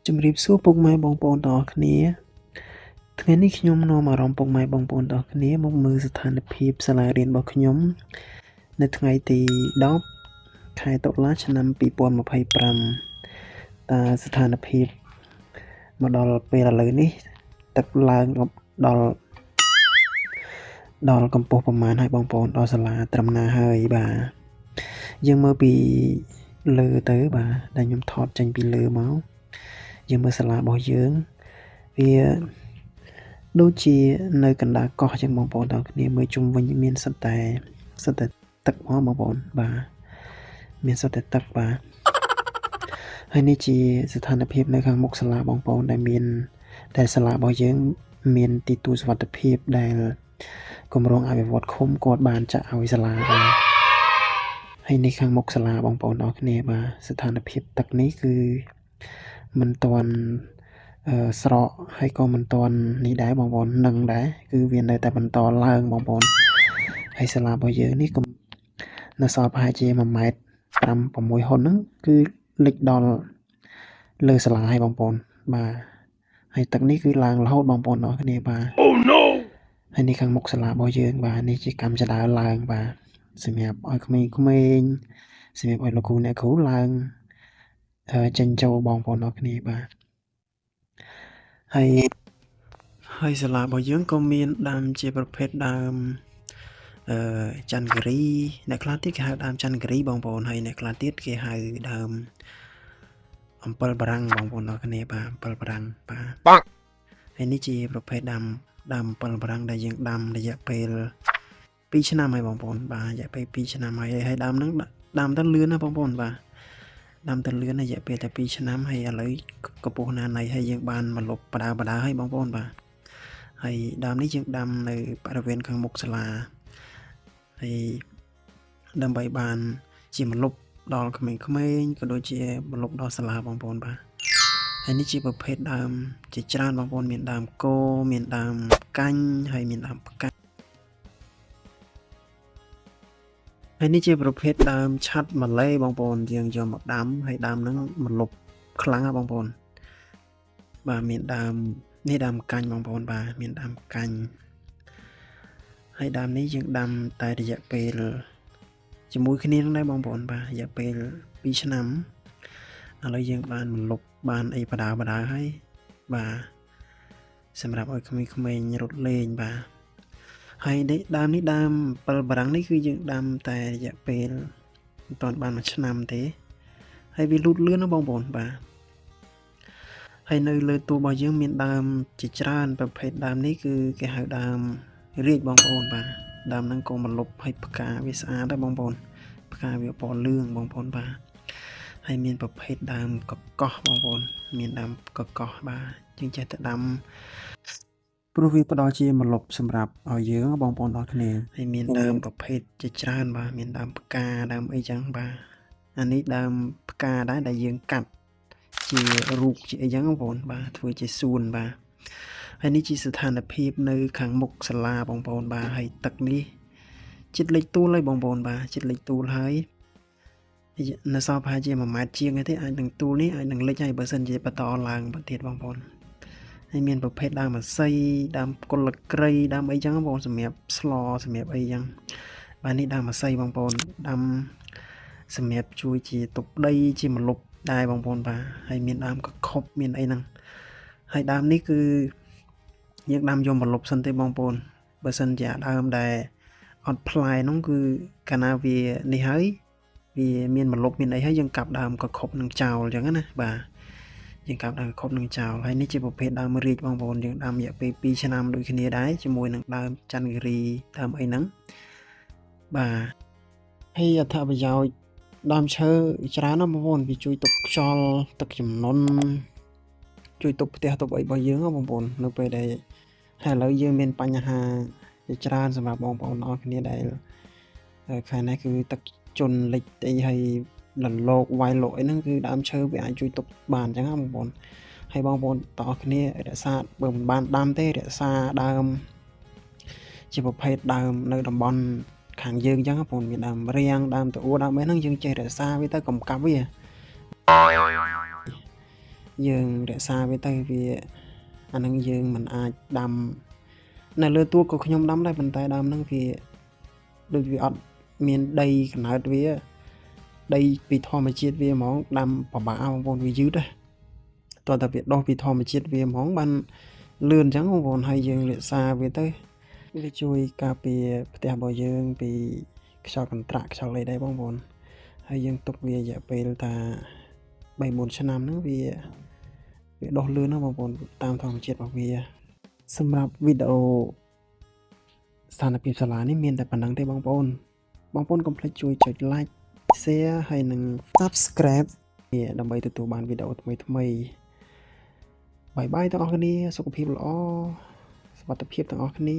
ជំរាបសួរពុកម៉ែបងប្អូនទាំងអស់គ្នាថ្ងៃនេះខ្ញុំនាំអារម្មណ៍ពុកម៉ែបងប្អូនទាំងអស់គ្នាមកមើលស្ថានភាពសាលារៀនរបស់ខ្ញុំនៅថ្ងៃទី10ខែតុលាឆ្នាំ2025តើស្ថានភាពមកដល់ពេលឥឡូវនេះទឹកឡើងដល់កម្ពស់ប្រមាណហើយបងប្អូនដល់សាលាត្រឹមណាហើយបាទយើងមើលពីលើទៅបាទដែលខ្ញុំថតចេញពីលើមកយើងមើលសាលារបស់យើងវាដូចជានៅកណ្ដាលកោះចឹងបងប្អូនទាំងគ្នាមើលជុំវិញមានសិតតែទឹកហ្មងបងប្អូនបាទមានសិតតែទឹកបាទហើយនេះជាស្ថានភាពនៅខាងមុខសាលាបងប្អូនដែលសាលារបស់យើងមានទីទួលសុវត្ថិភាពដែលគម្រោងអភិវឌ្ឍឃុំគាត់បានចាក់ឲ្យសាលាបាទហើយនេះខាងមុខសាលាបងប្អូនទាំងគ្នាបាទស្ថានភាពទឹកនេះគឺមិនទាន់ស្រកហើយក៏មិនទាន់នេះដែរបងប្អូននឹងដែរគឺវានៅតែបន្តឡើងបងប្អូនហើយសាលារបស់យើងនេះនៅសល់ប្រហែលជា1ម៉ែត្រ5 6ហ៊ុនហ្នឹងគឺលិចដល់លើសាលាហើយបងប្អូនបាទហើយទឹកនេះគឺឡើងរហូតបងប្អូនទាំងគ្នាបាទ Oh no ហើយនេះខាងមុខសាលារបស់យើងបាទនេះជាកម្មចដើរឡើងបាទសម្រាប់ឲ្យក្មេងៗសម្រាប់ឲ្យលោកគ្រូអ្នកគ្រូឡើងចេញចូលបងប្អូនទាំងគ្នាបាទហើយសាលារបស់យើងក៏មានដើមជាប្រភេទដើមច័ន្ទគិរីអ្នកខ្លះទៀតគេហៅដើមច័ន្ទគិរីបងប្អូនហើយអ្នកខ្លះទៀតគេហៅដើមអំពិលបារាំងបងប្អូនទាំងគ្នាបាទអំពិលបារាំងបាទហើយនេះជាប្រភេទដើមអំពិលបារាំងដែលយើងដាំរយៈពេល2ឆ្នាំហើយបងប្អូនបាទរយៈពេល2ឆ្នាំហើយដើមហ្នឹងដាំទៅលឿនណាបងប្អូនបាទដាំទៅលឿនរយៈពេលតែ2ឆ្នាំហើយឥឡូវកម្ពស់ណានៃហើយយើងបានមកលុបបដាហើយបងប្អូនបាទហើយដើមនេះយើងដាំនៅបរិវេណខាងមុខសាលាហើយដើម្បីបានជាម្លប់ដល់ក្មេងៗក៏ដូចជាម្លប់ដល់សាលាបងប្អូនបាទហើយនេះជាប្រភេទដើមជាច្រើនបងប្អូនមានដើមគោមានដើមផ្កាញ់ហើយមានដើមផ្កាហើយនេះជាប្រភេទដើមឆាត់ម៉ាឡេបងប្អូនយើងយកមកដាំហើយដើមហ្នឹងម្លប់ខ្លាំងណាបងប្អូនបាទមានដើមនេះដើមកាញ់បងប្អូនបាទមានដើមកាញ់ហើយដើមនេះយើងដាំតែរយៈពេលជាមួយគ្នានឹងដែរបងប្អូនបាទរយៈពេល2ឆ្នាំឥឡូវយើងបានម្លប់បានអីបដាហើយបាទសម្រាប់ឲ្យក្មេងៗរត់លេងបាទហើយដើមនេះដើមអំពិលបារាំងនេះគឺយើងដាំតែរយៈពេលមិនទាន់បាន1ឆ្នាំទេហើយវាលូតលឿនណាបងប្អូនបាទហើយនៅលើទូរបស់យើងមានដើមជាច្រើនប្រភេទដើមនេះគឺគេហៅដើមរាជបងប្អូនបាទដើមហ្នឹងក៏មកលុបឲ្យផ្កាវាស្អាតដែរបងប្អូនផ្កាវាពណ៌លឿងបងប្អូនបាទហើយមានប្រភេទដើមកកោះបងប្អូនមានដើមកកោះបាទយើងចេះតែដាំព្រោះវាផ្ដល់ជាម្លប់សម្រាប់ឲ្យយើងបងប្អូនទាំងគ្នាហើយមានដើមប្រភេទជាច្រើនបាទមានដើមផ្កាដើមអីចឹងបាទអានេះដើមផ្កាដែរដែលយើងកាត់ជារូបជាអីចឹងបងប្អូនបាទធ្វើជាសួនបាទហើយនេះជាស្ថានភាពនៅខាងមុខសាលាបងប្អូនបាទហើយទឹកនេះជិតលិចទួលហើយបងប្អូនបាទជិតលិចទួលហើយនៅសល់ប្រហែលជា1ម៉ែត្រជាងទេអាចនឹងទូលនេះអាចនឹងលិចហើយបើសិនជាបន្តឡើងទៅទៀតបងប្អូនហើយមានប្រភេទដើមអាស័យដើមគុលក្រៃដើមអីចឹងបងប្អូនសម្រាប់ស្លសម្រាប់អីចឹងបាទនេះដើមអាស័យបងប្អូនដាំសម្រាប់ជួយជាទប់ដីជាម្លប់ដែរបងប្អូនបាទហើយមានដើមកខុបមានអីហ្នឹងហើយដើមនេះគឺយើងដាំយកម្លប់សិនទេបងប្អូនបើសិនជាដើមដែលអត់ផ្លែហ្នឹងគឺកាលណាវានេះហើយវាមានម្លប់មានអីហើយយើងកាប់ដើមកខុបនឹងចោលអញ្ចឹងណាបាទយើងកាប់ដើមកខុបនឹងចោលហើយនេះជាប្រភេទដើមរាជបងប្អូនយើងដាំរយៈពេល2ឆ្នាំដូចគ្នាដែរជាមួយនឹងដើមច័ន្ទគិរីដើមអីហ្នឹងបាទហើយអត្ថប្រយោជន៍ដើមឈើច្រើនណាស់បងប្អូនវាជួយទប់ខ្យល់ទឹកជំនន់ជួយទប់ផ្ទះទប់អីរបស់យើងបងប្អូននៅពេលដែលហើយឥឡូវយើងមានបញ្ហាជាច្រើនសម្រាប់បងប្អូនអរគ្នាដែលខាងនេះគឺទឹកជន់លិចអីហើយលលោកវាយលោកអីហ្នឹងគឺដើមឈើវាអាចជួយទប់បានអញ្ចឹងបងប្អូនហើយបងប្អូនតោះគ្នារក្សាបើមិនបានដាំទេរក្សាដើមជាប្រភេទដើមនៅតំបន់ខាងយើងអញ្ចឹងបងប្អូនមានដើមរៀងដើមត្អួដើមអីហ្នឹងយើងចេះរក្សាវាទៅកុំកាប់វា យើងរក្សាវាទៅវាអាហ្នឹងយើងមិនអាចដាំនៅលើទួក៏ខ្ញុំដាំដែរប៉ុន្តែដើមហ្នឹងវាដូចវាអត់មានដីកំណើតវាដីពីធម្មជាតិវាហ្មងដាំពិបាកបងប្អូនវាយឺតណាតើតែវាដុះពីធម្មជាតិវាហ្មងបានលឿនអញ្ចឹងបងប្អូនហើយយើងរក្សាវាទៅវាជួយការពារផ្ទះរបស់យើងពីខ្យល់កន្ត្រាក់ខ្យល់អីដែរបងប្អូនហើយយើងទុកវារយៈពេលថា 3-4 ឆ្នាំហ្នឹងវាដុះលឿនណាបងប្អូនតាមធម្មជាតិរបស់វាសម្រាប់វីដេអូស្ថានភាពសាលានេះមានតែប៉ុណ្្នឹងទេបងប្អូនកុំភ្លេចជួយចុច like share ហើយនិង subscribe ដើម្បីទទួលបានវីដេអូថ្មីៗបាយទាំងអស់គ្នាសុខភាពល្អសុខភាពទាំងអស់គ្នា